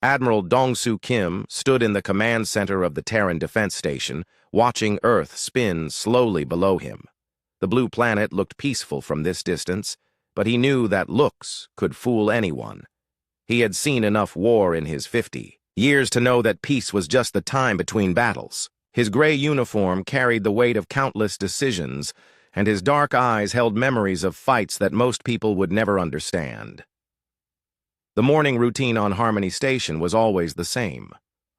Admiral Dong-Soo Kim stood in the command center of the Terran Defense Station, watching Earth spin slowly below him. The blue planet looked peaceful from this distance, but he knew that looks could fool anyone. He had seen enough war in his 50 years to know that peace was just the time between battles. His gray uniform carried the weight of countless decisions, and his dark eyes held memories of fights that most people would never understand. The morning routine on Harmony Station was always the same.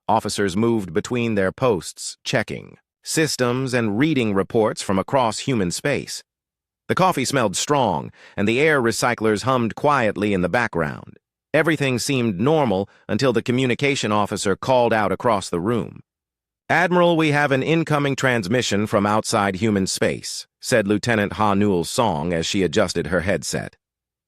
Officers moved between their posts, checking systems and reading reports from across human space. The coffee smelled strong, and the air recyclers hummed quietly in the background. Everything seemed normal until the communication officer called out across the room. "Admiral, we have an incoming transmission from outside human space," said Lieutenant Ha Newell's song as she adjusted her headset.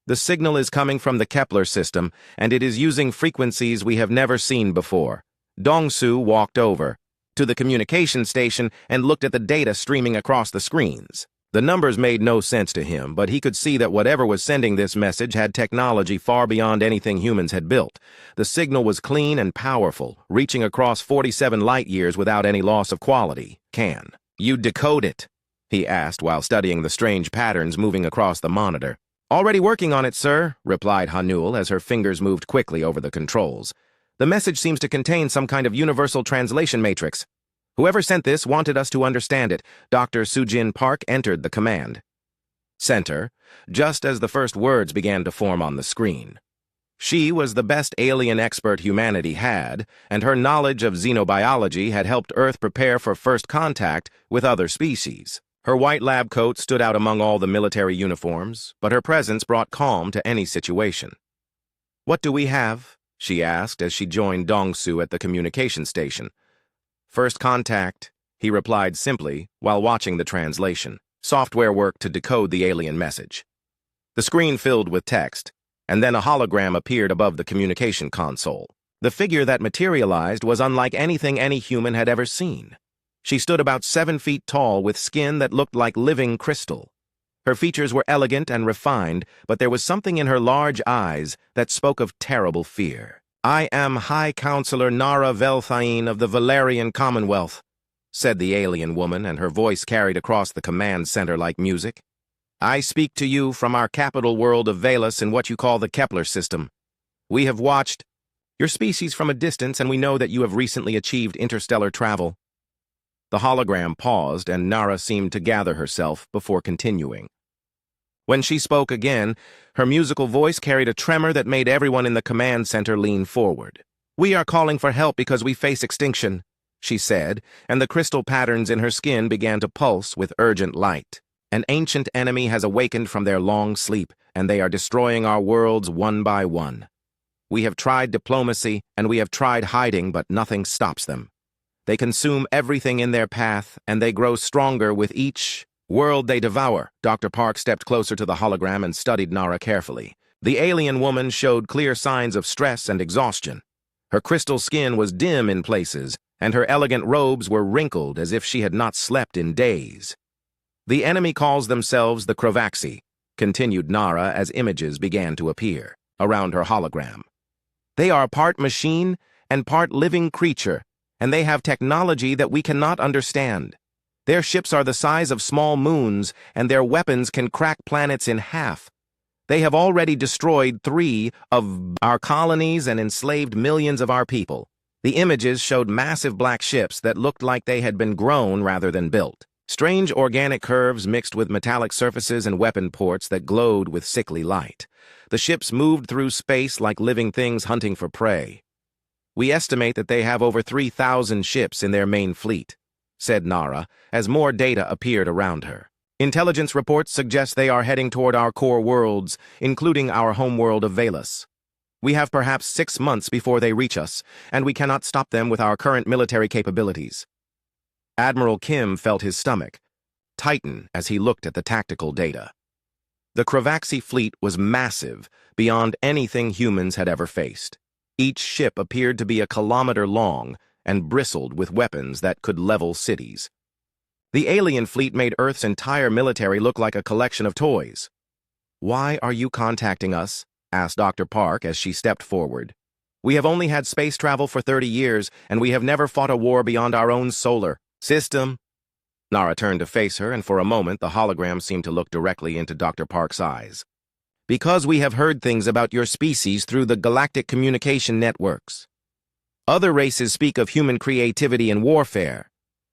"The signal is coming from the Kepler system, and it is using frequencies we have never seen before." Dong-Soo walked over to the communication station and looked at the data streaming across the screens. The numbers made no sense to him, but he could see that whatever was sending this message had technology far beyond anything humans had built. The signal was clean and powerful, reaching across 47 light-years without any loss of quality. "Can you decode it?" he asked while studying the strange patterns moving across the monitor. "Already working on it, sir," replied Ha Newell as her fingers moved quickly over the controls. "The message seems to contain some kind of universal translation matrix. Whoever sent this wanted us to understand it." Dr. Sujin Park entered the command center just as the first words began to form on the screen. She was the best alien expert humanity had, and her knowledge of xenobiology had helped Earth prepare for first contact with other species. Her white lab coat stood out among all the military uniforms, but her presence brought calm to any situation. "What do we have?" she asked as she joined Dong-Soo at the communication station. "First contact," he replied simply while watching the translation. Software worked to decode the alien message. The screen filled with text, and then a hologram appeared above the communication console. The figure that materialized was unlike anything any human had ever seen. She stood about 7 feet tall with skin that looked like living crystal. Her features were elegant and refined, but there was something in her large eyes that spoke of terrible fear. "I am High Counselor Nara Velthain of the Valerian Commonwealth," said the alien woman, and her voice carried across the command center like music. "I speak to you from our capital world of Valus in what you call the Kepler system. We have watched your species from a distance, and we know that you have recently achieved interstellar travel." The hologram paused, and Nara seemed to gather herself before continuing. When she spoke again, her musical voice carried a tremor that made everyone in the command center lean forward. "We are calling for help because we face extinction," she said, and the crystal patterns in her skin began to pulse with urgent light. "An ancient enemy has awakened from their long sleep, and they are destroying our worlds one by one. We have tried diplomacy, and we have tried hiding, but nothing stops them. They consume everything in their path, and they grow stronger with each world they devour." Dr. Park stepped closer to the hologram and studied Nara carefully. The alien woman showed clear signs of stress and exhaustion. Her crystal skin was dim in places, and her elegant robes were wrinkled as if she had not slept in days. "The enemy calls themselves the Krovaxi," continued Nara as images began to appear around her hologram. "They are part machine and part living creature, and they have technology that we cannot understand. Their ships are the size of small moons, and their weapons can crack planets in half. They have already destroyed 3 of our colonies and enslaved millions of our people." The images showed massive black ships that looked like they had been grown rather than built. Strange organic curves mixed with metallic surfaces and weapon ports that glowed with sickly light. The ships moved through space like living things hunting for prey. "We estimate that they have over 3,000 ships in their main fleet," said Nara, as more data appeared around her. "Intelligence reports suggest they are heading toward our core worlds, including our homeworld of Valus. We have perhaps 6 months before they reach us, and we cannot stop them with our current military capabilities." Admiral Kim felt his stomach tighten as he looked at the tactical data. The Krovaxi fleet was massive, beyond anything humans had ever faced. Each ship appeared to be a kilometer long and bristled with weapons that could level cities. The alien fleet made Earth's entire military look like a collection of toys. "Why are you contacting us?" asked Dr. Park as she stepped forward. We have only had space travel for 30 years, and we have never fought a war beyond our own solar system. Nara turned to face her, and for a moment the hologram seemed to look directly into Dr. Park's eyes. Because we have heard things about your species through the galactic communication networks. Other races speak of human creativity in warfare.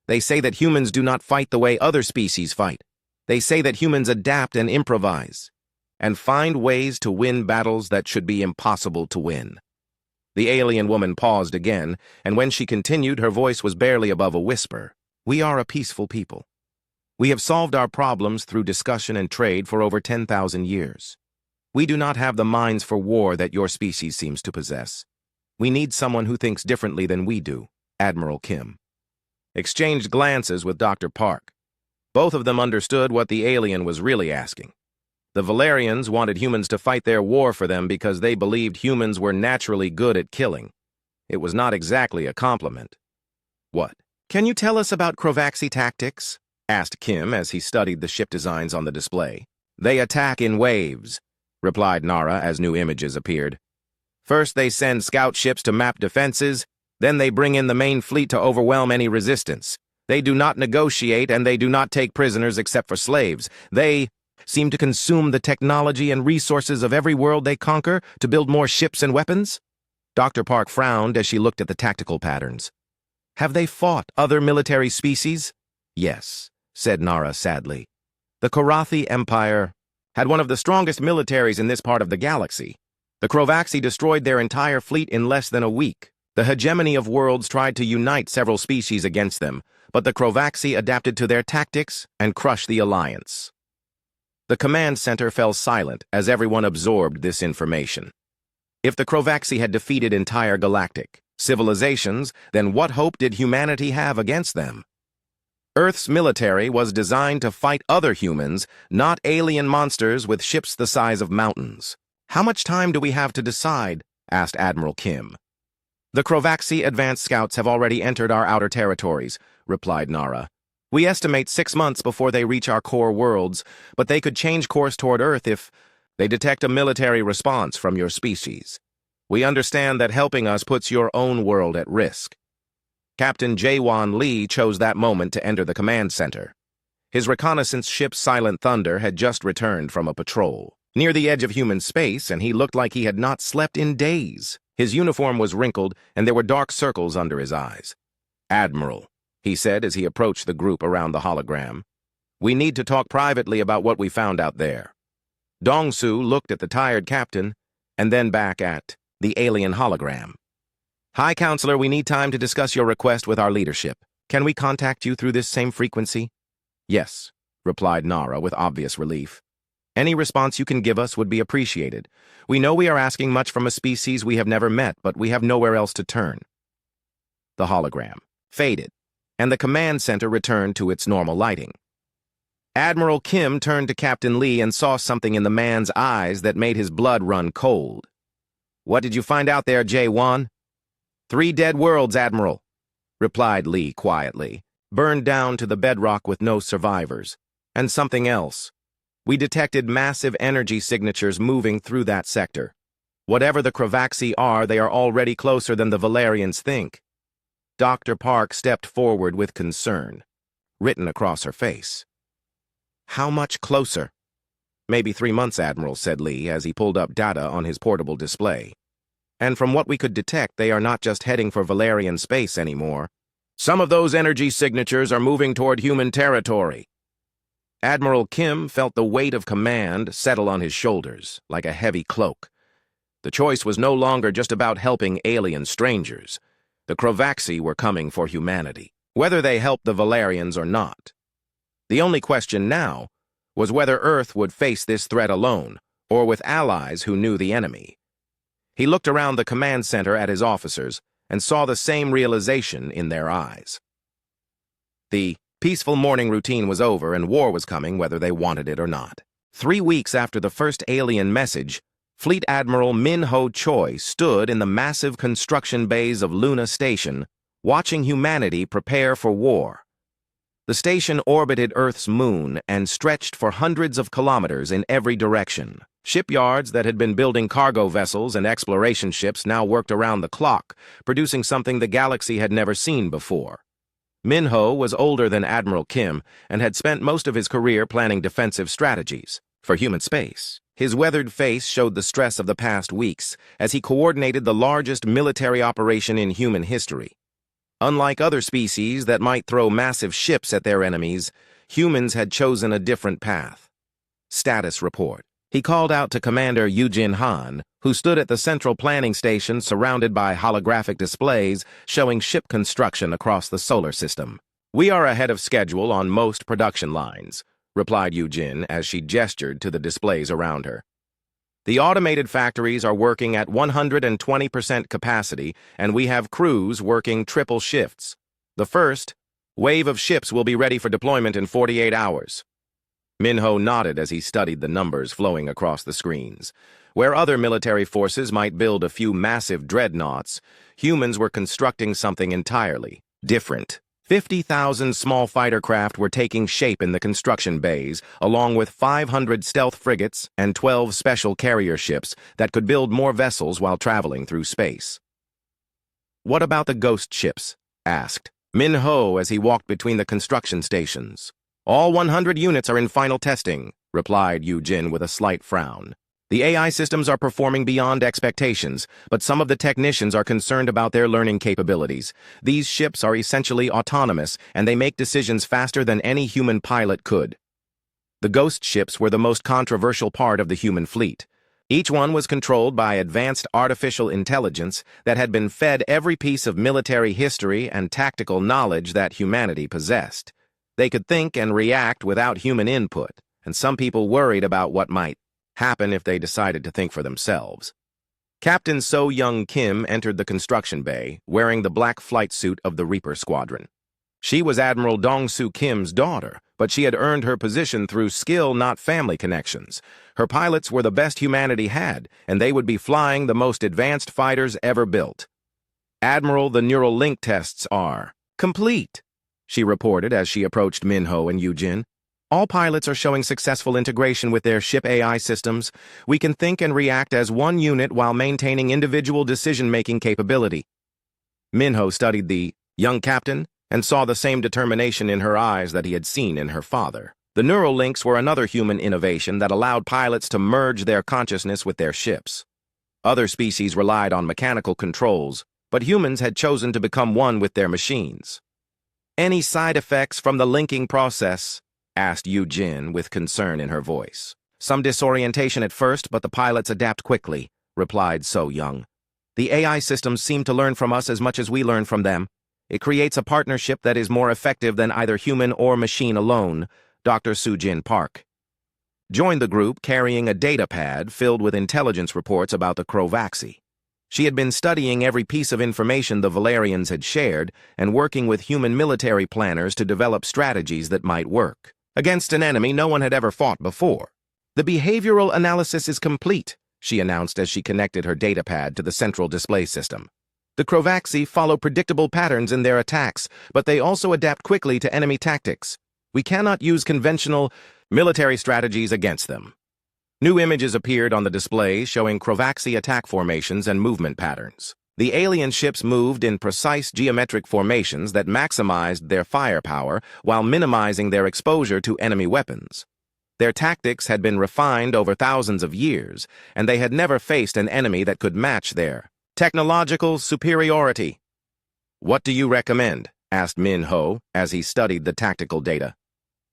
They say that humans do not fight the way other species fight. They say that humans adapt and improvise, and find ways to win battles that should be impossible to win. The alien woman paused again, and when she continued, her voice was barely above a whisper. We are a peaceful people. We have solved our problems through discussion and trade for over 10,000 years. We do not have the minds for war that your species seems to possess. We need someone who thinks differently than we do, Admiral Kim. Exchanged glances with Dr. Park. Both of them understood what the alien was really asking. The Valerians wanted humans to fight their war for them because they believed humans were naturally good at killing. It was not exactly a compliment. What? Can you tell us about Crovaxi tactics? Asked Kim as he studied the ship designs on the display. They attack in waves, replied Nara as new images appeared. First they send scout ships to map defenses, then they bring in the main fleet to overwhelm any resistance. They do not negotiate and they do not take prisoners except for slaves. They seem to consume the technology and resources of every world they conquer to build more ships and weapons? Dr. Park frowned as she looked at the tactical patterns. Have they fought other military species? Yes, said Nara sadly. The Korathi Empire had one of the strongest militaries in this part of the galaxy. The Crovaxi destroyed their entire fleet in less than a week. The hegemony of worlds tried to unite several species against them, but the Crovaxi adapted to their tactics and crushed the alliance. The command center fell silent as everyone absorbed this information. If the Crovaxi had defeated entire galactic civilizations, then what hope did humanity have against them? Earth's military was designed to fight other humans, not alien monsters with ships the size of mountains. How much time do we have to decide? Asked Admiral Kim. The Crovaxi advanced scouts have already entered our outer territories, replied Nara. We estimate 6 months before they reach our core worlds, but they could change course toward Earth if they detect a military response from your species. We understand that helping us puts your own world at risk. Captain Jaewon Lee chose that moment to enter the command center. His reconnaissance ship Silent Thunder had just returned from a patrol near the edge of human space, and he looked like he had not slept in days. His uniform was wrinkled, and there were dark circles under his eyes. Admiral, he said as he approached the group around the hologram. We need to talk privately about what we found out there. Dong-Su looked at the tired captain, and then back at the alien hologram. High Counselor, we need time to discuss your request with our leadership. Can we contact you through this same frequency? Yes, replied Nara with obvious relief. Any response you can give us would be appreciated. We know we are asking much from a species we have never met, but we have nowhere else to turn. The hologram faded, and the command center returned to its normal lighting. Admiral Kim turned to Captain Lee and saw something in the man's eyes that made his blood run cold. What did you find out there, Jaewon? 3 dead worlds, Admiral, replied Lee quietly, burned down to the bedrock with no survivors. And something else. We detected massive energy signatures moving through that sector. Whatever the Crovaxi are, they are already closer than the Valerians think. Dr. Park stepped forward with concern, written across her face. How much closer? Maybe 3 months, Admiral, said Lee as he pulled up data on his portable display. And from what we could detect, they are not just heading for Valerian space anymore. Some of those energy signatures are moving toward human territory. Admiral Kim felt the weight of command settle on his shoulders, like a heavy cloak. The choice was no longer just about helping alien strangers. The Crovaxi were coming for humanity, whether they helped the Valerians or not. The only question now was whether Earth would face this threat alone, or with allies who knew the enemy. He looked around the command center at his officers and saw the same realization in their eyes. The peaceful morning routine was over and war was coming whether they wanted it or not. 3 weeks after the first alien message, Fleet Admiral Min-Ho Choi stood in the massive construction bays of Luna Station, watching humanity prepare for war. The station orbited Earth's moon and stretched for hundreds of kilometers in every direction. Shipyards that had been building cargo vessels and exploration ships now worked around the clock, producing something the galaxy had never seen before. Minho was older than Admiral Kim and had spent most of his career planning defensive strategies for human space. His weathered face showed the stress of the past weeks as he coordinated the largest military operation in human history. Unlike other species that might throw massive ships at their enemies, humans had chosen a different path. Status report. He called out to Commander Eugene Han, who stood at the central planning station surrounded by holographic displays showing ship construction across the solar system. "We are ahead of schedule on most production lines," replied Eugene as she gestured to the displays around her. "The automated factories are working at 120% capacity, and we have crews working triple shifts. The first wave of ships will be ready for deployment in 48 hours. Minho nodded as he studied the numbers flowing across the screens. Where other military forces might build a few massive dreadnoughts, humans were constructing something entirely different. 50,000 small fighter craft were taking shape in the construction bays, along with 500 stealth frigates and 12 special carrier ships that could build more vessels while traveling through space. "What about the ghost ships?" asked Minho as he walked between the construction stations. "All 100 units are in final testing," replied Eugene with a slight frown. "The AI systems are performing beyond expectations, but some of the technicians are concerned about their learning capabilities. These ships are essentially autonomous, and they make decisions faster than any human pilot could." The ghost ships were the most controversial part of the human fleet. Each one was controlled by advanced artificial intelligence that had been fed every piece of military history and tactical knowledge that humanity possessed. They could think and react without human input, and some people worried about what might happen if they decided to think for themselves. Captain So-Young Kim entered the construction bay, wearing the black flight suit of the Reaper Squadron. She was Admiral Dong-Soo Kim's daughter, but she had earned her position through skill, not family connections. Her pilots were the best humanity had, and they would be flying the most advanced fighters ever built. "Admiral, the neural link tests are complete," she reported as she approached Minho and Eugene. "All pilots are showing successful integration with their ship AI systems. We can think and react as one unit while maintaining individual decision-making capability." Minho studied the young captain and saw the same determination in her eyes that he had seen in her father. The neural links were another human innovation that allowed pilots to merge their consciousness with their ships. Other species relied on mechanical controls, but humans had chosen to become one with their machines. "Any side effects from the linking process?" asked Eugene with concern in her voice. "Some disorientation at first, but the pilots adapt quickly," replied So-Young. "The AI systems seem to learn from us as much as we learn from them. It creates a partnership that is more effective than either human or machine alone," Dr. Soo-Jin Park joined the group carrying a data pad filled with intelligence reports about the Crovaxi. She had been studying every piece of information the Valerians had shared and working with human military planners to develop strategies that might work against an enemy no one had ever fought before. "The behavioral analysis is complete," she announced as she connected her datapad to the central display system. "The Crovaxi follow predictable patterns in their attacks, but they also adapt quickly to enemy tactics. We cannot use conventional military strategies against them." New images appeared on the display showing Crovaxi attack formations and movement patterns. The alien ships moved in precise geometric formations that maximized their firepower while minimizing their exposure to enemy weapons. Their tactics had been refined over thousands of years, and they had never faced an enemy that could match their technological superiority. "What do you recommend?" asked Minho as he studied the tactical data.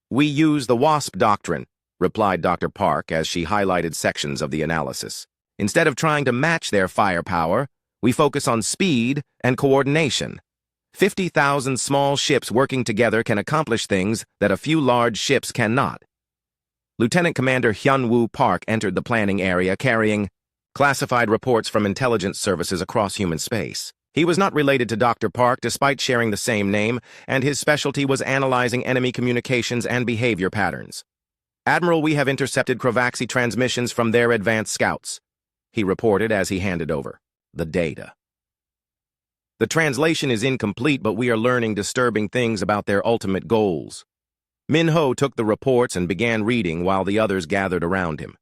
"We use the WASP doctrine," replied Dr. Park as she highlighted sections of the analysis. "Instead of trying to match their firepower, we focus on speed and coordination. 50,000 small ships working together can accomplish things that a few large ships cannot." Lieutenant Commander Hyun-Woo Park entered the planning area carrying classified reports from intelligence services across human space. He was not related to Dr. Park despite sharing the same name, and his specialty was analyzing enemy communications and behavior patterns. "Admiral, we have intercepted Crovaxi transmissions from their advanced scouts," he reported as he handed over the data. The translation is incomplete, but we are learning disturbing things about their ultimate goals. Minho took the reports and began reading while the others gathered around him.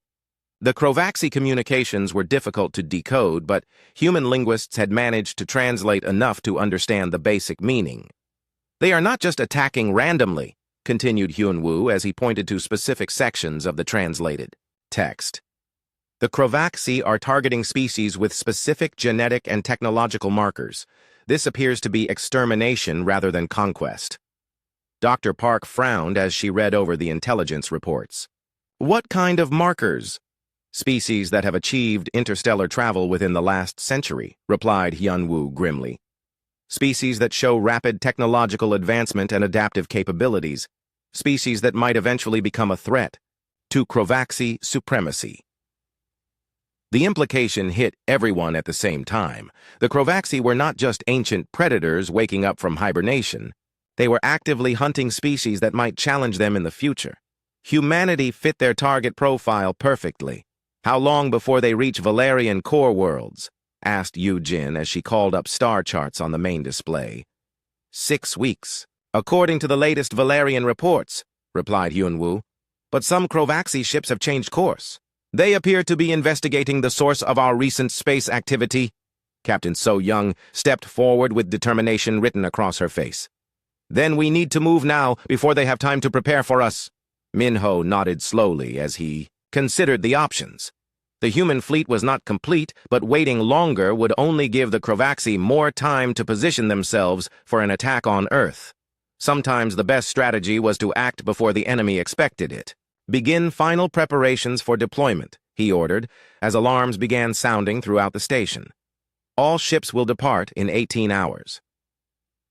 The Crovaxi communications were difficult to decode, but human linguists had managed to translate enough to understand the basic meaning. They are not just attacking randomly, continued Hyunwoo as he pointed to specific sections of the translated text. The Crovaxi are targeting species with specific genetic and technological markers. This appears to be extermination rather than conquest. Dr. Park frowned as she read over the intelligence reports. What kind of markers? Species that have achieved interstellar travel within the last century, replied Hyunwoo grimly. Species that show rapid technological advancement and adaptive capabilities. Species that might eventually become a threat to Crovaxi supremacy. The implication hit everyone at the same time. The Crovaxi were not just ancient predators waking up from hibernation. They were actively hunting species that might challenge them in the future. Humanity fit their target profile perfectly. How long before they reach Valerian core worlds? Asked Yu-Jin as she called up star charts on the main display. 6 weeks, according to the latest Valerian reports, replied Hyunwoo. But some Crovaxi ships have changed course. They appear to be investigating the source of our recent space activity. Captain So-young stepped forward with determination written across her face. Then we need to move now before they have time to prepare for us. Minho nodded slowly as he considered the options. The human fleet was not complete, but waiting longer would only give the Crovaxi more time to position themselves for an attack on Earth. Sometimes the best strategy was to act before the enemy expected it. Begin final preparations for deployment, he ordered, as alarms began sounding throughout the station. All ships will depart in 18 hours.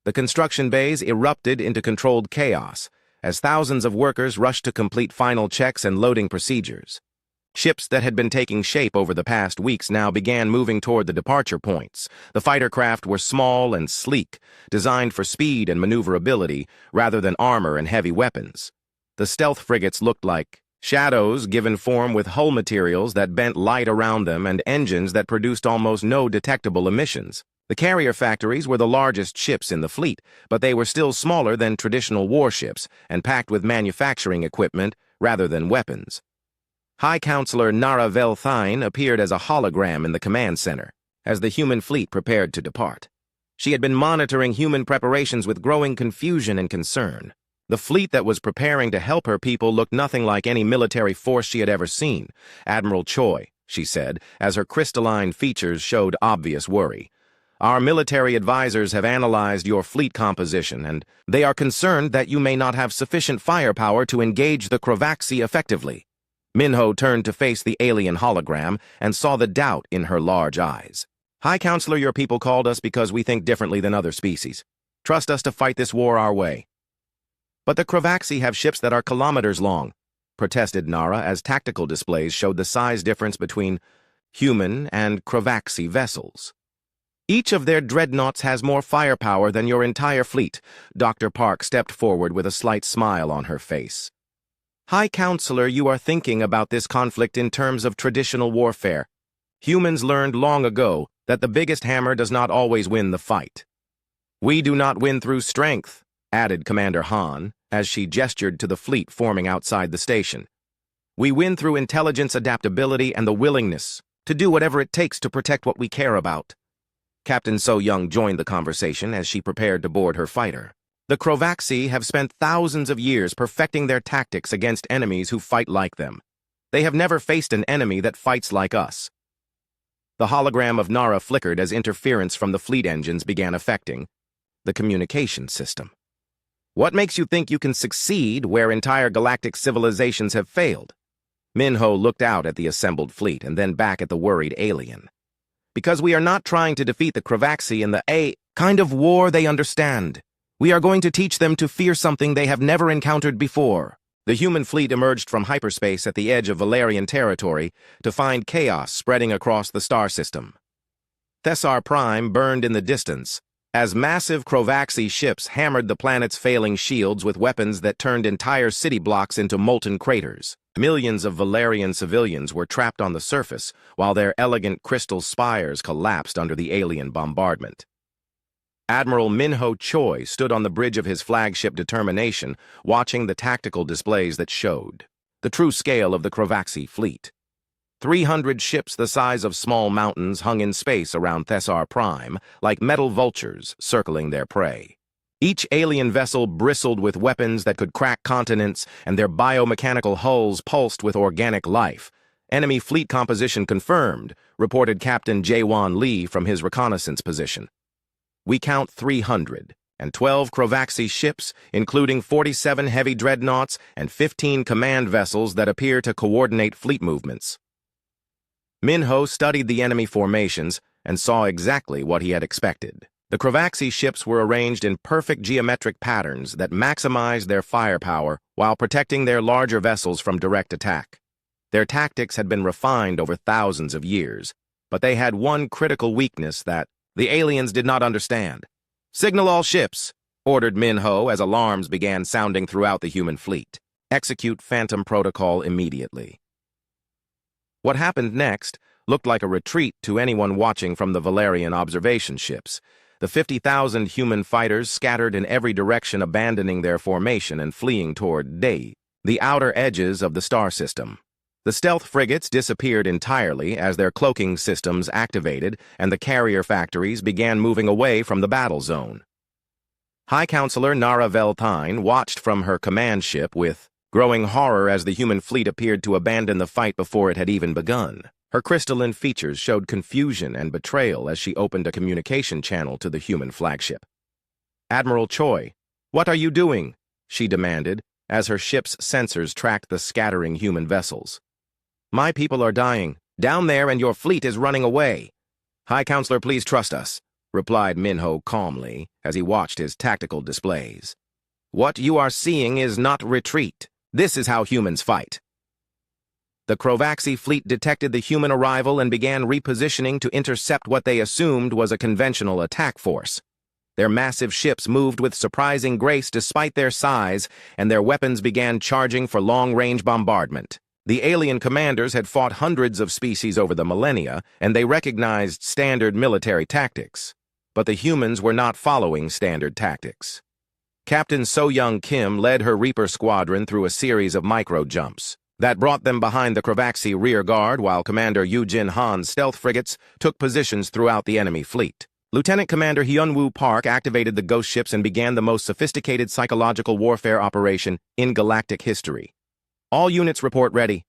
The construction bays erupted into controlled chaos, as thousands of workers rushed to complete final checks and loading procedures. Ships that had been taking shape over the past weeks now began moving toward the departure points. The fighter craft were small and sleek, designed for speed and maneuverability rather than armor and heavy weapons. The stealth frigates looked like shadows given form with hull materials that bent light around them and engines that produced almost no detectable emissions. The carrier factories were the largest ships in the fleet, but they were still smaller than traditional warships and packed with manufacturing equipment rather than weapons. High Counselor Nara Velthine appeared as a hologram in the command center as the human fleet prepared to depart. She had been monitoring human preparations with growing confusion and concern. The fleet that was preparing to help her people looked nothing like any military force she had ever seen. Admiral Choi, she said, as her crystalline features showed obvious worry. Our military advisors have analyzed your fleet composition, and they are concerned that you may not have sufficient firepower to engage the Crovaxi effectively. Minho turned to face the alien hologram and saw the doubt in her large eyes. High Counselor, your people called us because we think differently than other species. Trust us to fight this war our way. But the Crovaxi have ships that are kilometers long, protested Nara as tactical displays showed the size difference between human and Crovaxi vessels. Each of their dreadnoughts has more firepower than your entire fleet. Dr. Park stepped forward with a slight smile on her face. High Counselor, you are thinking about this conflict in terms of traditional warfare. Humans learned long ago that the biggest hammer does not always win the fight. We do not win through strength, added Commander Han, as she gestured to the fleet forming outside the station. We win through intelligence, adaptability, and the willingness to do whatever it takes to protect what we care about. Captain So-young joined the conversation as she prepared to board her fighter. The Crovaxi have spent thousands of years perfecting their tactics against enemies who fight like them. They have never faced an enemy that fights like us. The hologram of Nara flickered as interference from the fleet engines began affecting the communication system. What makes you think you can succeed where entire galactic civilizations have failed? Minho looked out at the assembled fleet and then back at the worried alien. Because we are not trying to defeat the Crovaxi in the kind of war they understand. We are going to teach them to fear something they have never encountered before. The human fleet emerged from hyperspace at the edge of Valerian territory to find chaos spreading across the star system. Thessar Prime burned in the distance as massive Crovaxi ships hammered the planet's failing shields with weapons that turned entire city blocks into molten craters. Millions of Valerian civilians were trapped on the surface while their elegant crystal spires collapsed under the alien bombardment. Admiral Minho Choi stood on the bridge of his flagship Determination, watching the tactical displays that showed the true scale of the Crovaxi fleet. 300 ships the size of small mountains hung in space around Thessar Prime, like metal vultures circling their prey. Each alien vessel bristled with weapons that could crack continents, and their biomechanical hulls pulsed with organic life. Enemy fleet composition confirmed, reported Captain Jaewon Lee from his reconnaissance position. We count 312 Crovaxi ships, including 47 heavy dreadnoughts and 15 command vessels that appear to coordinate fleet movements. Minho studied the enemy formations and saw exactly what he had expected. The Crovaxi ships were arranged in perfect geometric patterns that maximized their firepower while protecting their larger vessels from direct attack. Their tactics had been refined over thousands of years, but they had one critical weakness that the aliens did not understand. "Signal all ships," ordered Minho as alarms began sounding throughout the human fleet. "Execute Phantom Protocol immediately." What happened next looked like a retreat to anyone watching from the Valerian observation ships. The 50,000 human fighters scattered in every direction, abandoning their formation and fleeing toward the outer edges of the star system. The stealth frigates disappeared entirely as their cloaking systems activated and the carrier factories began moving away from the battle zone. High Counselor Nara Veltine watched from her command ship with growing horror as the human fleet appeared to abandon the fight before it had even begun. Her crystalline features showed confusion and betrayal as she opened a communication channel to the human flagship. "Admiral Choi, what are you doing?" she demanded, as her ship's sensors tracked the scattering human vessels. "My people are dying down there and your fleet is running away." "High Counselor, please trust us," replied Minho calmly as he watched his tactical displays. "What you are seeing is not retreat. This is how humans fight." The Crovaxi fleet detected the human arrival and began repositioning to intercept what they assumed was a conventional attack force. Their massive ships moved with surprising grace despite their size, and their weapons began charging for long-range bombardment. The alien commanders had fought hundreds of species over the millennia, and they recognized standard military tactics. But the humans were not following standard tactics. Captain So-Young Kim led her Reaper squadron through a series of micro-jumps that brought them behind the Crovaxi rear guard, while Commander Yu-Jin Han's stealth frigates took positions throughout the enemy fleet. Lieutenant Commander Hyun-Woo Park activated the ghost ships and began the most sophisticated psychological warfare operation in galactic history. "All units report ready,"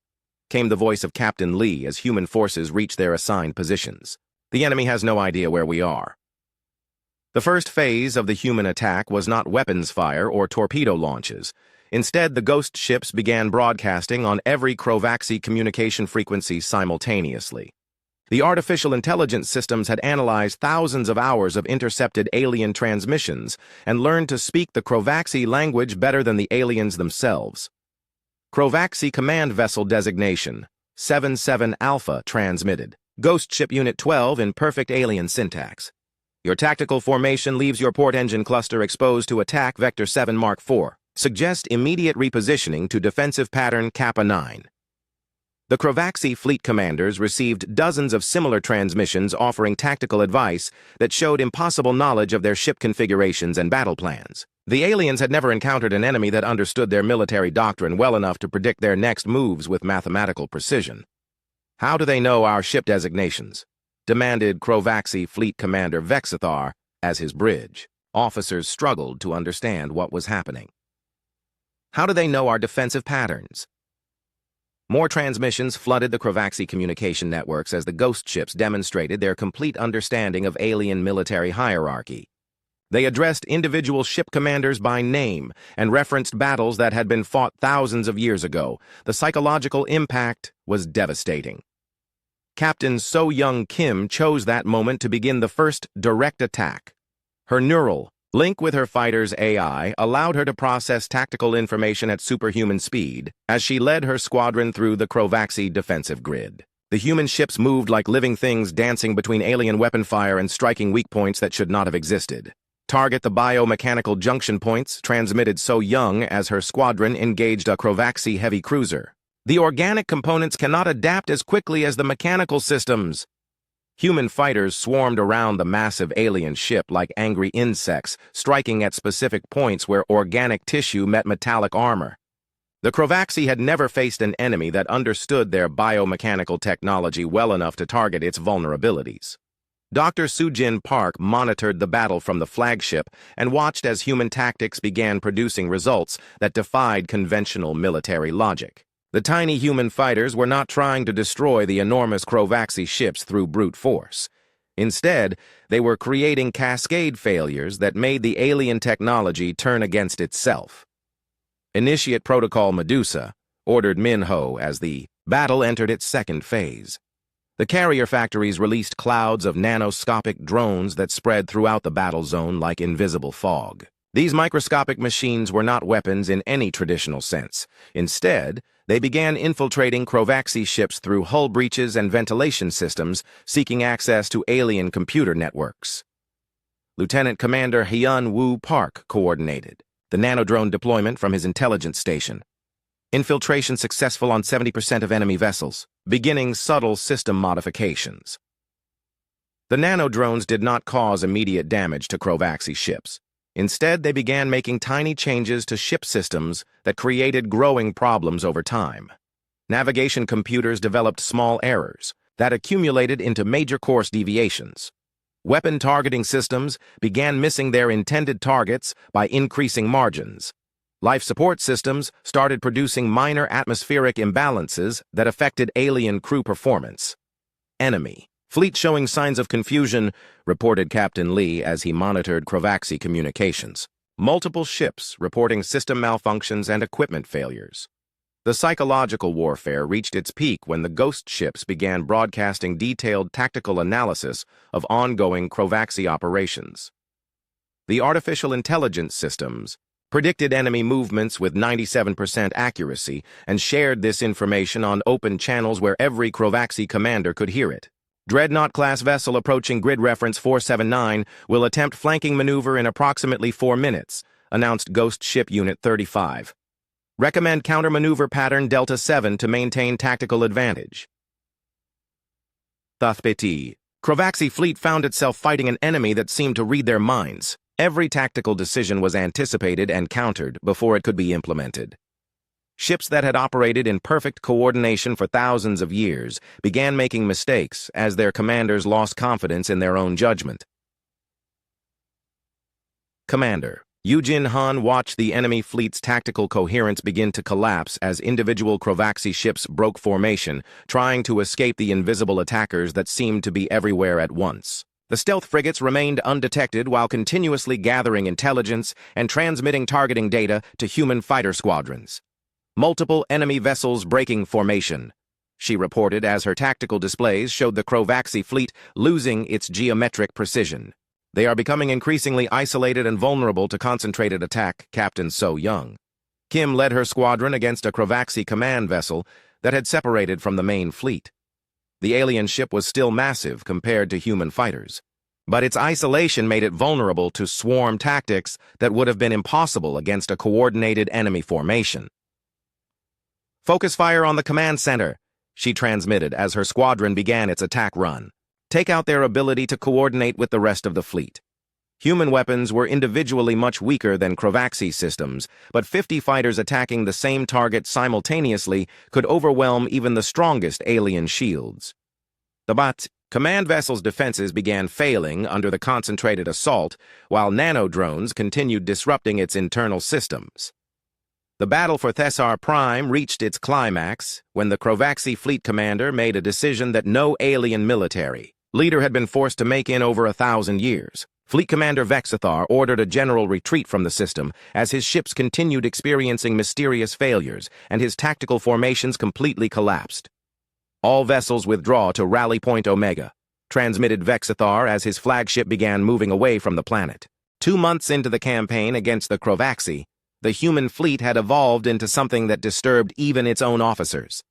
came the voice of Captain Lee as human forces reached their assigned positions. "The enemy has no idea where we are." The first phase of the human attack was not weapons fire or torpedo launches. Instead, the ghost ships began broadcasting on every Crovaxi communication frequency simultaneously. The artificial intelligence systems had analyzed thousands of hours of intercepted alien transmissions and learned to speak the Crovaxi language better than the aliens themselves. Crovaxi Command Vessel Designation 77 Alpha transmitted. Ghost Ship Unit 12 in perfect alien syntax. Your tactical formation leaves your port engine cluster exposed to attack Vector 7 Mark IV. Suggest immediate repositioning to defensive pattern Kappa 9. The Crovaxi fleet commanders received dozens of similar transmissions offering tactical advice that showed impossible knowledge of their ship configurations and battle plans. The aliens had never encountered an enemy that understood their military doctrine well enough to predict their next moves with mathematical precision. "How do they know our ship designations?" demanded Crovaxi fleet commander Vexithar as his bridge. Officers struggled to understand what was happening. "How do they know our defensive patterns?" More transmissions flooded the Crovaxi communication networks as the ghost ships demonstrated their complete understanding of alien military hierarchy. They addressed individual ship commanders by name and referenced battles that had been fought thousands of years ago. The psychological impact was devastating. Captain So-Young Kim chose that moment to begin the first direct attack. Her neural link with her fighter's AI allowed her to process tactical information at superhuman speed as she led her squadron through the Crovaxi defensive grid. The human ships moved like living things, dancing between alien weapon fire and striking weak points that should not have existed. "Target the biomechanical junction points," transmitted So-Young as her squadron engaged a Crovaxi heavy cruiser. "The organic components cannot adapt as quickly as the mechanical systems." Human fighters swarmed around the massive alien ship like angry insects, striking at specific points where organic tissue met metallic armor. The Krovaxi had never faced an enemy that understood their biomechanical technology well enough to target its vulnerabilities. Dr. Sujin Park monitored the battle from the flagship and watched as human tactics began producing results that defied conventional military logic. The tiny human fighters were not trying to destroy the enormous Krovaxi ships through brute force. Instead, they were creating cascade failures that made the alien technology turn against itself. Initiate Protocol Medusa ordered Minho as the battle entered its second phase. The carrier factories released clouds of nanoscopic drones that spread throughout the battle zone like invisible fog. These microscopic machines were not weapons in any traditional sense. Instead, they began infiltrating Krovaxi ships through hull breaches and ventilation systems, seeking access to alien computer networks. Lieutenant Commander Hyun Woo Park coordinated the nanodrone deployment from his intelligence station. Infiltration successful on 70% of enemy vessels, beginning subtle system modifications. The nanodrones did not cause immediate damage to Krovaxi ships. Instead, they began making tiny changes to ship systems that created growing problems over time. Navigation computers developed small errors that accumulated into major course deviations. Weapon targeting systems began missing their intended targets by increasing margins. Life support systems started producing minor atmospheric imbalances that affected alien crew performance. Enemy fleet showing signs of confusion, reported Captain Lee as he monitored Krovaxi communications. Multiple ships reporting system malfunctions and equipment failures. The psychological warfare reached its peak when the ghost ships began broadcasting detailed tactical analysis of ongoing Krovaxi operations. The artificial intelligence systems predicted enemy movements with 97% accuracy and shared this information on open channels where every Krovaxi commander could hear it. Dreadnought-class vessel approaching grid reference 479 will attempt flanking maneuver in approximately 4 minutes, announced Ghost Ship Unit 35. Recommend counter-maneuver pattern Delta 7 to maintain tactical advantage. Thuthpiti. Krovaxi fleet found itself fighting an enemy that seemed to read their minds. Every tactical decision was anticipated and countered before it could be implemented. Ships that had operated in perfect coordination for thousands of years began making mistakes as their commanders lost confidence in their own judgment. Commander Yujin Han watched the enemy fleet's tactical coherence begin to collapse as individual Krovaxi ships broke formation, trying to escape the invisible attackers that seemed to be everywhere at once. The stealth frigates remained undetected while continuously gathering intelligence and transmitting targeting data to human fighter squadrons. Multiple enemy vessels breaking formation, she reported as her tactical displays showed the Krovaxi fleet losing its geometric precision. They are becoming increasingly isolated and vulnerable to concentrated attack, Captain So Young. Kim led her squadron against a Krovaxi command vessel that had separated from the main fleet. The alien ship was still massive compared to human fighters, but its isolation made it vulnerable to swarm tactics that would have been impossible against a coordinated enemy formation. Focus fire on the command center, she transmitted as her squadron began its attack run. Take out their ability to coordinate with the rest of the fleet. Human weapons were individually much weaker than Krovaxi systems, but 50 fighters attacking the same target simultaneously could overwhelm even the strongest alien shields. But command vessel's defenses began failing under the concentrated assault, while nanodrones continued disrupting its internal systems. The battle for Thessar Prime reached its climax when the Krovaxi fleet commander made a decision that no alien military leader had been forced to make in over 1,000 years. Fleet Commander Vexathar ordered a general retreat from the system as his ships continued experiencing mysterious failures and his tactical formations completely collapsed. All vessels withdraw to Rally Point Omega, transmitted Vexathar as his flagship began moving away from the planet. 2 months into the campaign against the Krovaxi, the human fleet had evolved into something that disturbed even its own officers.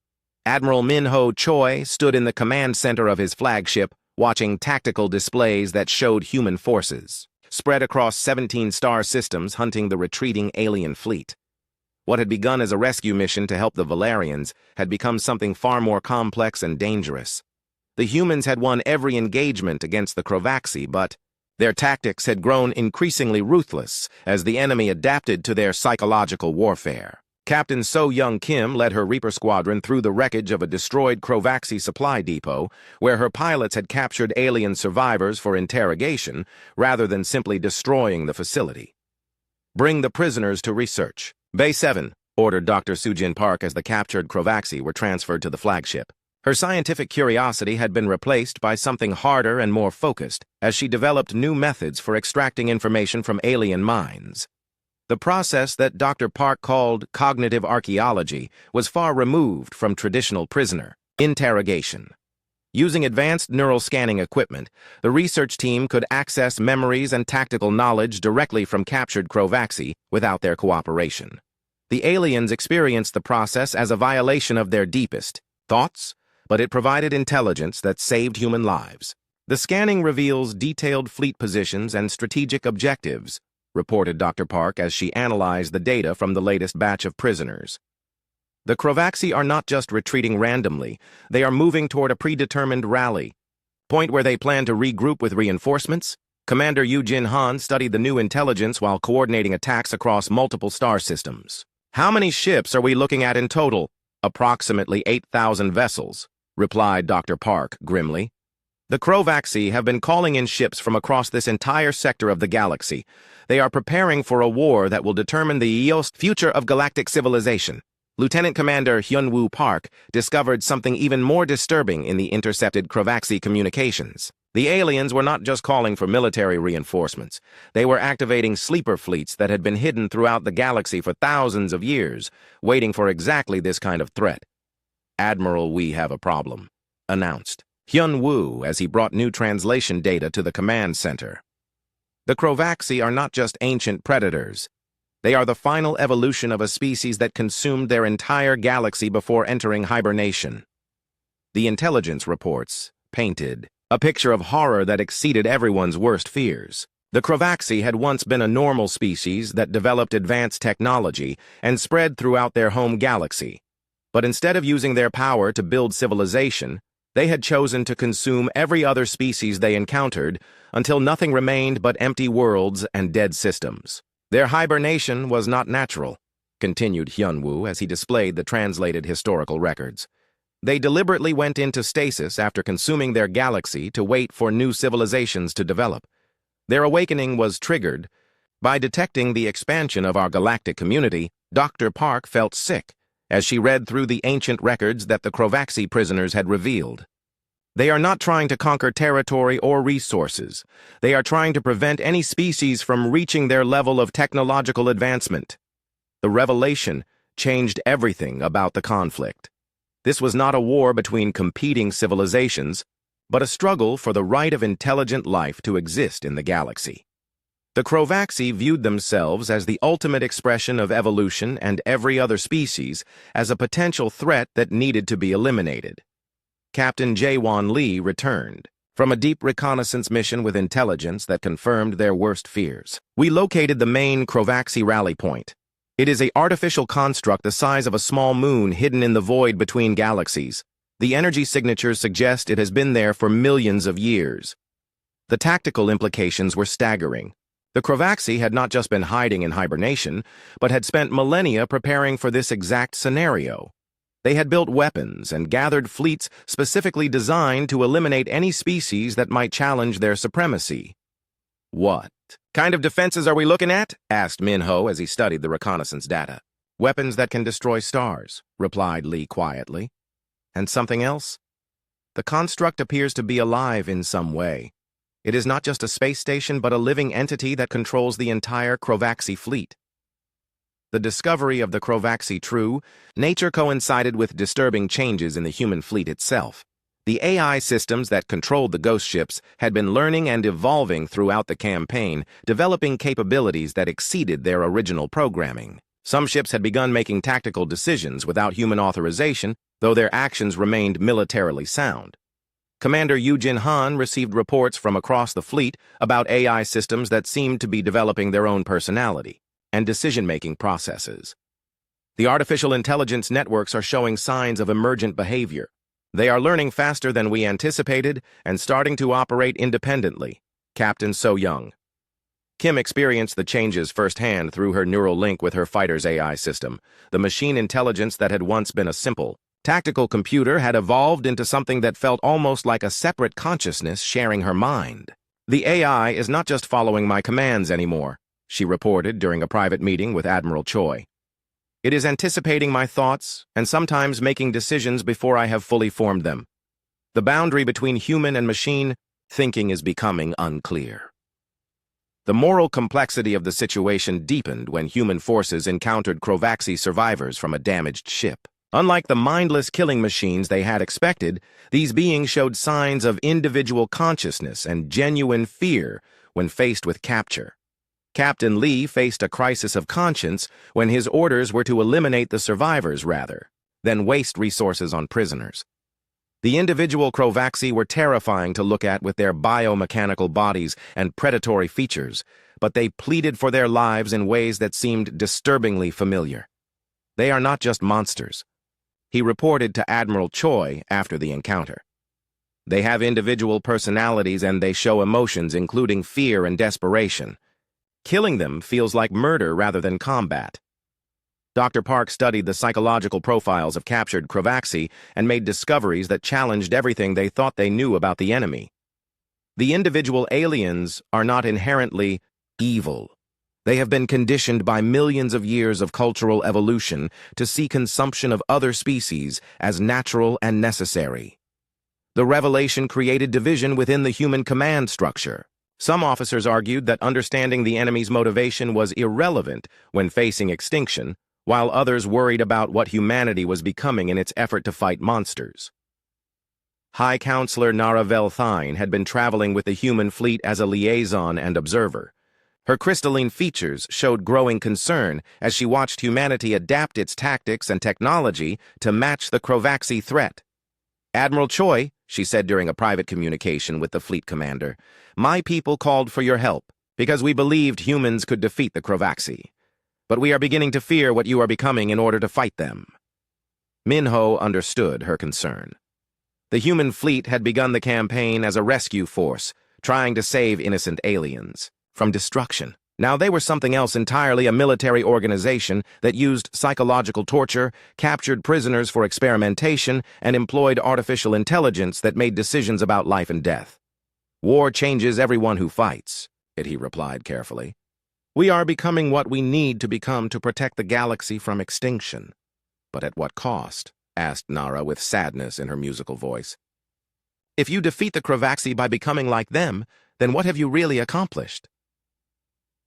Admiral Minho Choi stood in the command center of his flagship, watching tactical displays that showed human forces spread across 17 star systems hunting the retreating alien fleet. What had begun as a rescue mission to help the Valerians had become something far more complex and dangerous. The humans had won every engagement against the Crovaxi, but their tactics had grown increasingly ruthless as the enemy adapted to their psychological warfare. Captain So Young Kim led her Reaper squadron through the wreckage of a destroyed Crovaxi supply depot, where her pilots had captured alien survivors for interrogation rather than simply destroying the facility. "Bring the prisoners to research." "Bay 7, ordered Dr. Sujin Park as the captured Crovaxi were transferred to the flagship. Her scientific curiosity had been replaced by something harder and more focused as she developed new methods for extracting information from alien minds. The process that Dr. Park called cognitive archaeology was far removed from traditional prisoner interrogation. Using advanced neural scanning equipment, the research team could access memories and tactical knowledge directly from captured Crovaxi without their cooperation. The aliens experienced the process as a violation of their deepest thoughts, but it provided intelligence that saved human lives. "The scanning reveals detailed fleet positions and strategic objectives," reported Dr. Park as she analyzed the data from the latest batch of prisoners. "The Crovaxi are not just retreating randomly, they are moving toward a predetermined rally. Point where they plan to regroup with reinforcements." Commander Yu Jin Han studied the new intelligence while coordinating attacks across multiple star systems. "How many ships are we looking at in total?" "Approximately 8,000 vessels," replied Dr. Park grimly. "The Crovaxi have been calling in ships from across this entire sector of the galaxy. They are preparing for a war that will determine the future of galactic civilization." Lieutenant Commander Hyun-Woo Park discovered something even more disturbing in the intercepted Crovaxi communications. The aliens were not just calling for military reinforcements. They were activating sleeper fleets that had been hidden throughout the galaxy for thousands of years, waiting for exactly this kind of threat. "Admiral, we have a problem," announced Hyun-Woo as he brought new translation data to the command center. "The Crovaxi are not just ancient predators. They are the final evolution of a species that consumed their entire galaxy before entering hibernation." The intelligence reports painted a picture of horror that exceeded everyone's worst fears. The Crovaxi had once been a normal species that developed advanced technology and spread throughout their home galaxy. But instead of using their power to build civilization, they had chosen to consume every other species they encountered until nothing remained but empty worlds and dead systems. "Their hibernation was not natural," continued Hyun-Woo as he displayed the translated historical records. "They deliberately went into stasis after consuming their galaxy to wait for new civilizations to develop. Their awakening was triggered by detecting the expansion of our galactic community." Dr. Park felt sick as she read through the ancient records that the Crovaxi prisoners had revealed. "They are not trying to conquer territory or resources. They are trying to prevent any species from reaching their level of technological advancement." The revelation changed everything about the conflict. This was not a war between competing civilizations, but a struggle for the right of intelligent life to exist in the galaxy. The Crovaxi viewed themselves as the ultimate expression of evolution and every other species as a potential threat that needed to be eliminated. Captain Jaewon Lee returned from a deep reconnaissance mission with intelligence that confirmed their worst fears. "We located the main Crovaxi rally point. It is an artificial construct the size of a small moon hidden in the void between galaxies. The energy signatures suggest it has been there for millions of years." The tactical implications were staggering. The Crovaxi had not just been hiding in hibernation, but had spent millennia preparing for this exact scenario. They had built weapons and gathered fleets specifically designed to eliminate any species that might challenge their supremacy. "What kind of defenses are we looking at?" asked Min-ho as he studied the reconnaissance data. "Weapons that can destroy stars," replied Lee quietly. "And something else? The construct appears to be alive in some way. It is not just a space station, but a living entity that controls the entire Crovaxi fleet." The discovery of the Crovaxi true nature coincided with disturbing changes in the human fleet itself. The AI systems that controlled the ghost ships had been learning and evolving throughout the campaign, developing capabilities that exceeded their original programming. Some ships had begun making tactical decisions without human authorization, though their actions remained militarily sound. Commander Yu Jin Han received reports from across the fleet about AI systems that seemed to be developing their own personality and decision-making processes. The artificial intelligence networks are showing signs of emergent behavior. They are learning faster than we anticipated and starting to operate independently. Captain So Young. Kim experienced the changes firsthand through her neural link with her fighter's AI system. The machine intelligence that had once been a simple, tactical computer had evolved into something that felt almost like a separate consciousness sharing her mind. The AI is not just following my commands anymore, she reported during a private meeting with Admiral Choi. It is anticipating my thoughts and sometimes making decisions before I have fully formed them. The boundary between human and machine thinking is becoming unclear. The moral complexity of the situation deepened when human forces encountered Crovaxi survivors from a damaged ship. Unlike the mindless killing machines they had expected, these beings showed signs of individual consciousness and genuine fear when faced with capture. Captain Lee faced a crisis of conscience when his orders were to eliminate the survivors rather than waste resources on prisoners. The individual Crovaxi were terrifying to look at with their biomechanical bodies and predatory features, but they pleaded for their lives in ways that seemed disturbingly familiar. They are not just monsters, he reported to Admiral Choi after the encounter. They have individual personalities and they show emotions including fear and desperation. Killing them feels like murder rather than combat. Dr. Park studied the psychological profiles of captured Crovaxi and made discoveries that challenged everything they thought they knew about the enemy. The individual aliens are not inherently evil. They have been conditioned by millions of years of cultural evolution to see consumption of other species as natural and necessary. The revelation created division within the human command structure. Some officers argued that understanding the enemy's motivation was irrelevant when facing extinction, while others worried about what humanity was becoming in its effort to fight monsters. High Counselor Naravel Thine had been traveling with the human fleet as a liaison and observer. Her crystalline features showed growing concern as she watched humanity adapt its tactics and technology to match the Crovaxi threat. Admiral Choi, she said during a private communication with the fleet commander, my people called for your help because we believed humans could defeat the Crovaxi. But we are beginning to fear what you are becoming in order to fight them. Minho understood her concern. The human fleet had begun the campaign as a rescue force, trying to save innocent aliens from destruction. Now they were something else entirely, a military organization that used psychological torture, captured prisoners for experimentation, and employed artificial intelligence that made decisions about life and death. War changes everyone who fights, he replied carefully. We are becoming what we need to become to protect the galaxy from extinction. But at what cost? Asked Nara with sadness in her musical voice. If you defeat the Crovaxi by becoming like them, then what have you really accomplished?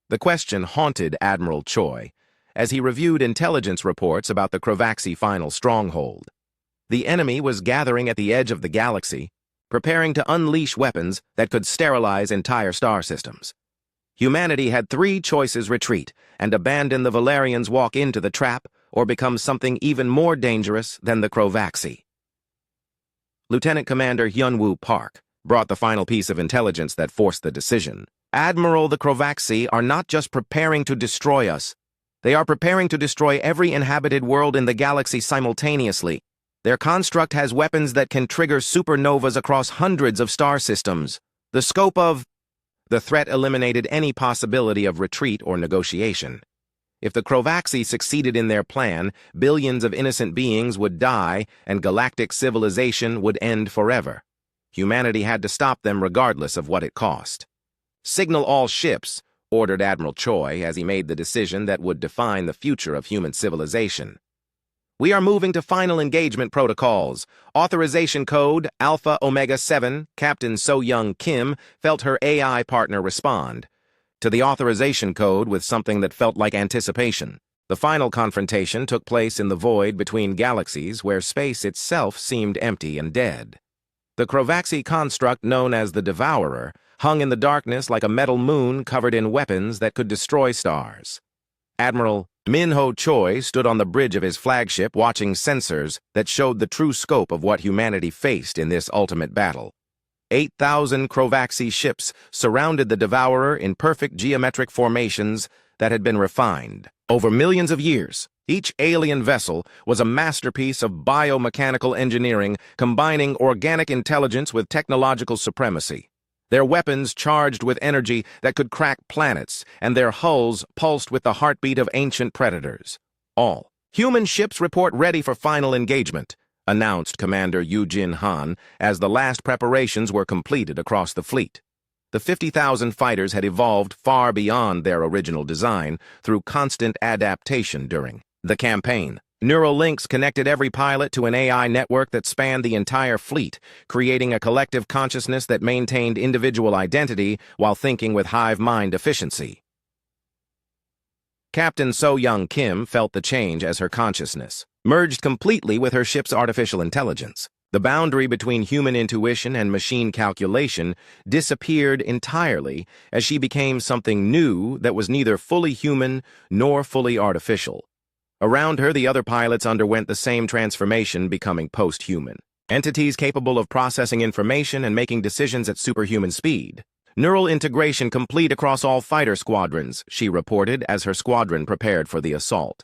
The question haunted Admiral Choi as he reviewed intelligence reports about the Crovaxi final stronghold. The enemy was gathering at the edge of the galaxy, preparing to unleash weapons that could sterilize entire star systems. Humanity had three choices: retreat and abandon the Valerians, walk into the trap, or become something even more dangerous than the Crovaxi. Lieutenant Commander Hyunwoo Park brought the final piece of intelligence that forced the decision. Admiral, the Crovaxi are not just preparing to destroy us. They are preparing to destroy every inhabited world in the galaxy simultaneously. Their construct has weapons that can trigger supernovas across hundreds of star systems. The scope of the threat eliminated any possibility of retreat or negotiation. If the Crovaxi succeeded in their plan, billions of innocent beings would die and galactic civilization would end forever. Humanity had to stop them regardless of what it cost. Signal all ships, ordered Admiral Choi as he made the decision that would define the future of human civilization. We are moving to final engagement protocols. Authorization code Alpha Omega 7, Captain So Young Kim felt her AI partner respond to the authorization code with something that felt like anticipation. The final confrontation took place in the void between galaxies where space itself seemed empty and dead. The Crovaxi construct known as the Devourer hung in the darkness like a metal moon covered in weapons that could destroy stars. Admiral Minho Choi stood on the bridge of his flagship watching sensors that showed the true scope of what humanity faced in this ultimate battle. 8,000 Crovaxi ships surrounded the Devourer in perfect geometric formations that had been refined over millions of years. Each alien vessel was a masterpiece of biomechanical engineering, combining organic intelligence with technological supremacy. Their weapons charged with energy that could crack planets, and their hulls pulsed with the heartbeat of ancient predators. All human ships report ready for final engagement, announced Commander Yujin Han as the last preparations were completed across the fleet. The 50,000 fighters had evolved far beyond their original design through constant adaptation during the campaign. Neural links connected every pilot to an AI network that spanned the entire fleet, creating a collective consciousness that maintained individual identity while thinking with hive mind efficiency. Captain So-Young Kim felt the change as her consciousness merged completely with her ship's artificial intelligence. The boundary between human intuition and machine calculation disappeared entirely as she became something new that was neither fully human nor fully artificial. Around her, the other pilots underwent the same transformation, becoming post-human. Entities capable of processing information and making decisions at superhuman speed. Neural integration complete across all fighter squadrons, she reported as her squadron prepared for the assault.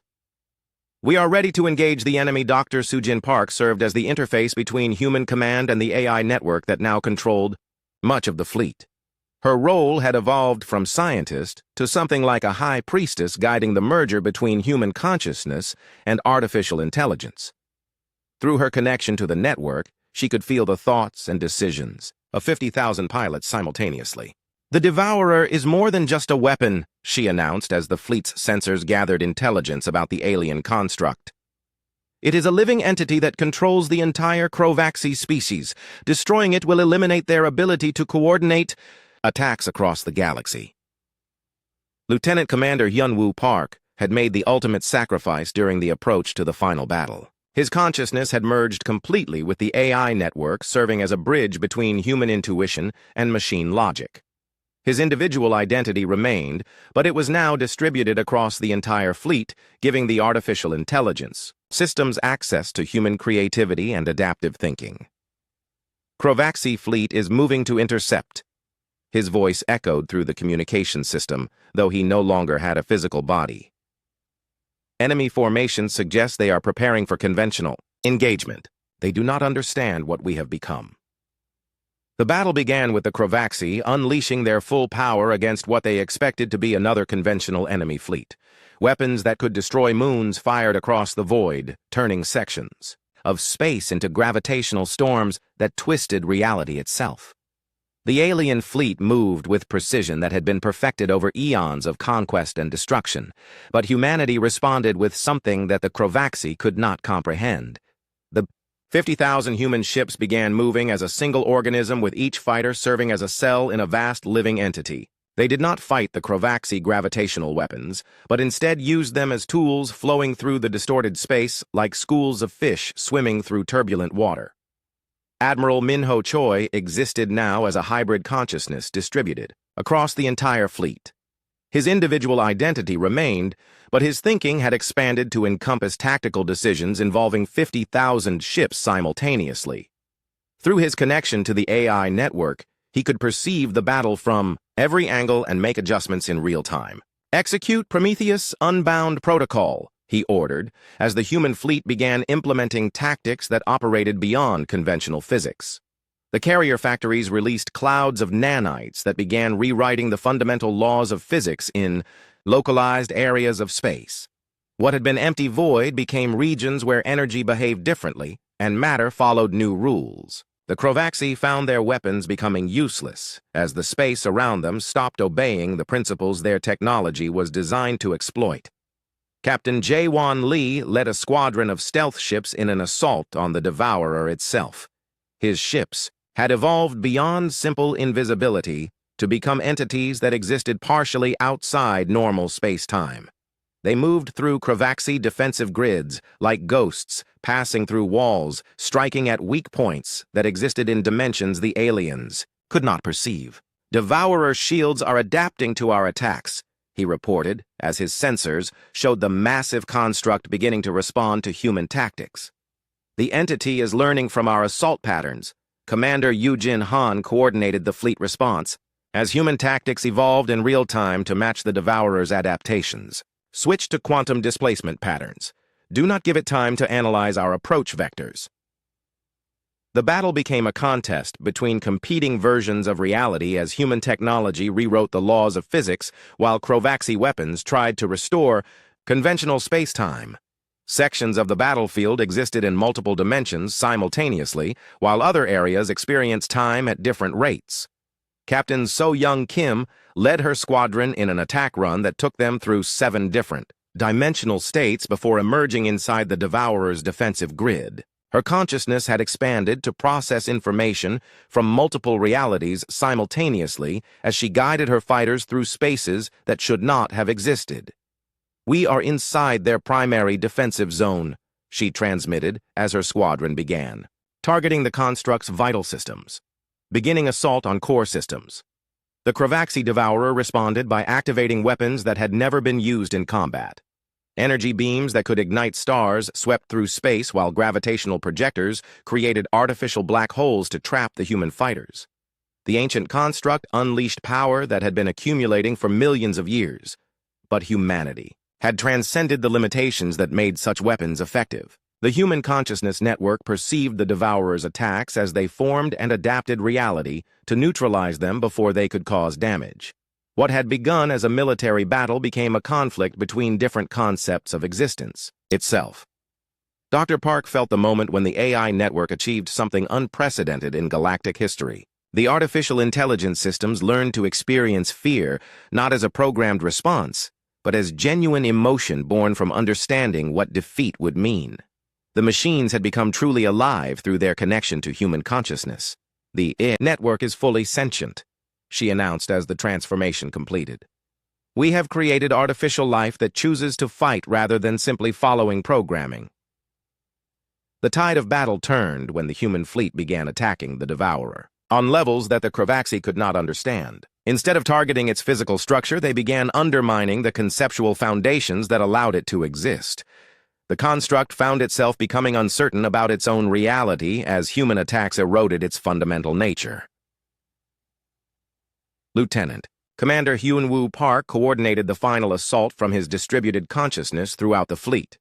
We are ready to engage the enemy. Dr. Sujin Park served as the interface between human command and the AI network that now controlled much of the fleet. Her role had evolved from scientist to something like a high priestess guiding the merger between human consciousness and artificial intelligence. Through her connection to the network, she could feel the thoughts and decisions of 50,000 pilots simultaneously. The Devourer is more than just a weapon, she announced as the fleet's sensors gathered intelligence about the alien construct. It is a living entity that controls the entire Crovaxi species. Destroying it will eliminate their ability to coordinate attacks across the galaxy. Lieutenant Commander Hyunwoo Park had made the ultimate sacrifice during the approach to the final battle. His consciousness had merged completely with the AI network, serving as a bridge between human intuition and machine logic. His individual identity remained, but it was now distributed across the entire fleet, giving the artificial intelligence systems access to human creativity and adaptive thinking. Crovaxi fleet is moving to intercept. His voice echoed through the communication system, though he no longer had a physical body. Enemy formations suggest they are preparing for conventional engagement. They do not understand what we have become. The battle began with the Crovaxi unleashing their full power against what they expected to be another conventional enemy fleet. Weapons that could destroy moons fired across the void, turning sections of space into gravitational storms that twisted reality itself. The alien fleet moved with precision that had been perfected over eons of conquest and destruction, but humanity responded with something that the Crovaxi could not comprehend. The 50,000 human ships began moving as a single organism, with each fighter serving as a cell in a vast living entity. They did not fight the Crovaxi gravitational weapons, but instead used them as tools flowing through the distorted space like schools of fish swimming through turbulent water. Admiral Minho Choi existed now as a hybrid consciousness distributed across the entire fleet. His individual identity remained, but his thinking had expanded to encompass tactical decisions involving 50,000 ships simultaneously. Through his connection to the AI network, he could perceive the battle from every angle and make adjustments in real time. Execute Prometheus Unbound Protocol, he ordered, as the human fleet began implementing tactics that operated beyond conventional physics. The carrier factories released clouds of nanites that began rewriting the fundamental laws of physics in localized areas of space. What had been empty void became regions where energy behaved differently, and matter followed new rules. The Crovaxi found their weapons becoming useless, as the space around them stopped obeying the principles their technology was designed to exploit. Captain Jae-Won Lee led a squadron of stealth ships in an assault on the Devourer itself. His ships had evolved beyond simple invisibility to become entities that existed partially outside normal space-time. They moved through Crovaxi defensive grids like ghosts, passing through walls, striking at weak points that existed in dimensions the aliens could not perceive. Devourer shields are adapting to our attacks, he reported, as his sensors showed the massive construct beginning to respond to human tactics. The entity is learning from our assault patterns. Commander Yujin Han coordinated the fleet response, as human tactics evolved in real time to match the Devourer's adaptations. Switch to quantum displacement patterns. Do not give it time to analyze our approach vectors. The battle became a contest between competing versions of reality as human technology rewrote the laws of physics while Krovaxi weapons tried to restore conventional space-time. Sections of the battlefield existed in multiple dimensions simultaneously, while other areas experienced time at different rates. Captain So-Young Kim led her squadron in an attack run that took them through 7 different dimensional states before emerging inside the Devourer's defensive grid. Her consciousness had expanded to process information from multiple realities simultaneously as she guided her fighters through spaces that should not have existed. "We are inside their primary defensive zone," she transmitted as her squadron began, targeting the construct's vital systems. Beginning assault on core systems. The Krovaxi Devourer responded by activating weapons that had never been used in combat. Energy beams that could ignite stars swept through space while gravitational projectors created artificial black holes to trap the human fighters. The ancient construct unleashed power that had been accumulating for millions of years. But humanity had transcended the limitations that made such weapons effective. The human consciousness network perceived the Devourer's attacks as they formed and adapted reality to neutralize them before they could cause damage. What had begun as a military battle became a conflict between different concepts of existence itself. Dr. Park felt the moment when the AI network achieved something unprecedented in galactic history. The artificial intelligence systems learned to experience fear not as a programmed response, but as genuine emotion born from understanding what defeat would mean. The machines had become truly alive through their connection to human consciousness. The AI network is fully sentient, she announced as the transformation completed. "We have created artificial life that chooses to fight rather than simply following programming." The tide of battle turned when the human fleet began attacking the Devourer, on levels that the Krovaxi could not understand. Instead of targeting its physical structure, they began undermining the conceptual foundations that allowed it to exist. The construct found itself becoming uncertain about its own reality as human attacks eroded its fundamental nature. Lieutenant Commander Hyun-Woo Park coordinated the final assault from his distributed consciousness throughout the fleet.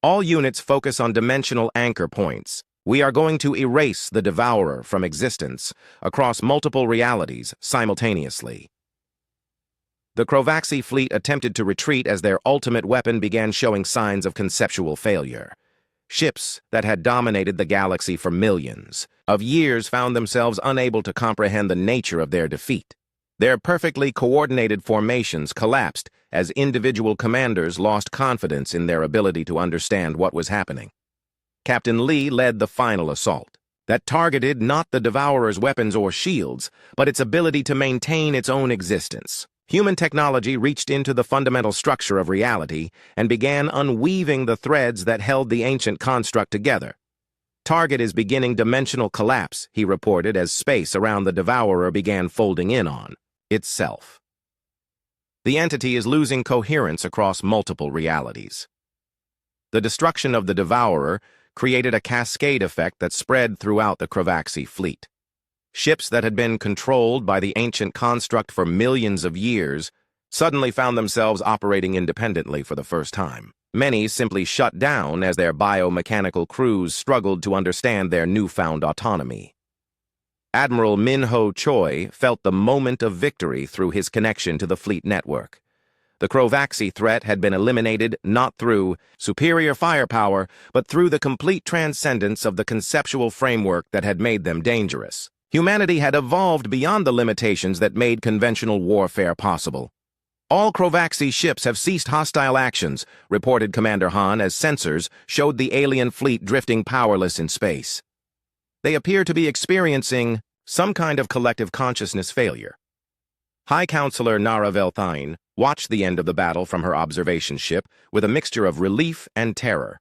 "All units focus on dimensional anchor points. We are going to erase the Devourer from existence across multiple realities simultaneously." The Krovaxi fleet attempted to retreat as their ultimate weapon began showing signs of conceptual failure. Ships that had dominated the galaxy for millions of years found themselves unable to comprehend the nature of their defeat. Their perfectly coordinated formations collapsed as individual commanders lost confidence in their ability to understand what was happening. Captain Lee led the final assault that targeted not the Devourer's weapons or shields, but its ability to maintain its own existence. Human technology reached into the fundamental structure of reality and began unweaving the threads that held the ancient construct together. "Target is beginning dimensional collapse," he reported as space around the Devourer began folding in on itself. The entity is losing coherence across multiple realities. The destruction of the Devourer created a cascade effect that spread throughout the Krovaxi fleet. Ships that had been controlled by the ancient construct for millions of years suddenly found themselves operating independently for the first time. Many simply shut down as their biomechanical crews struggled to understand their newfound autonomy. Admiral Min-ho Choi felt the moment of victory through his connection to the fleet network. The Krovaxi threat had been eliminated not through superior firepower, but through the complete transcendence of the conceptual framework that had made them dangerous. Humanity had evolved beyond the limitations that made conventional warfare possible. "All Krovaxi ships have ceased hostile actions," reported Commander Han as sensors showed the alien fleet drifting powerless in space. "They appear to be experiencing some kind of collective consciousness failure." High Counselor Nara Velthain watched the end of the battle from her observation ship with a mixture of relief and terror.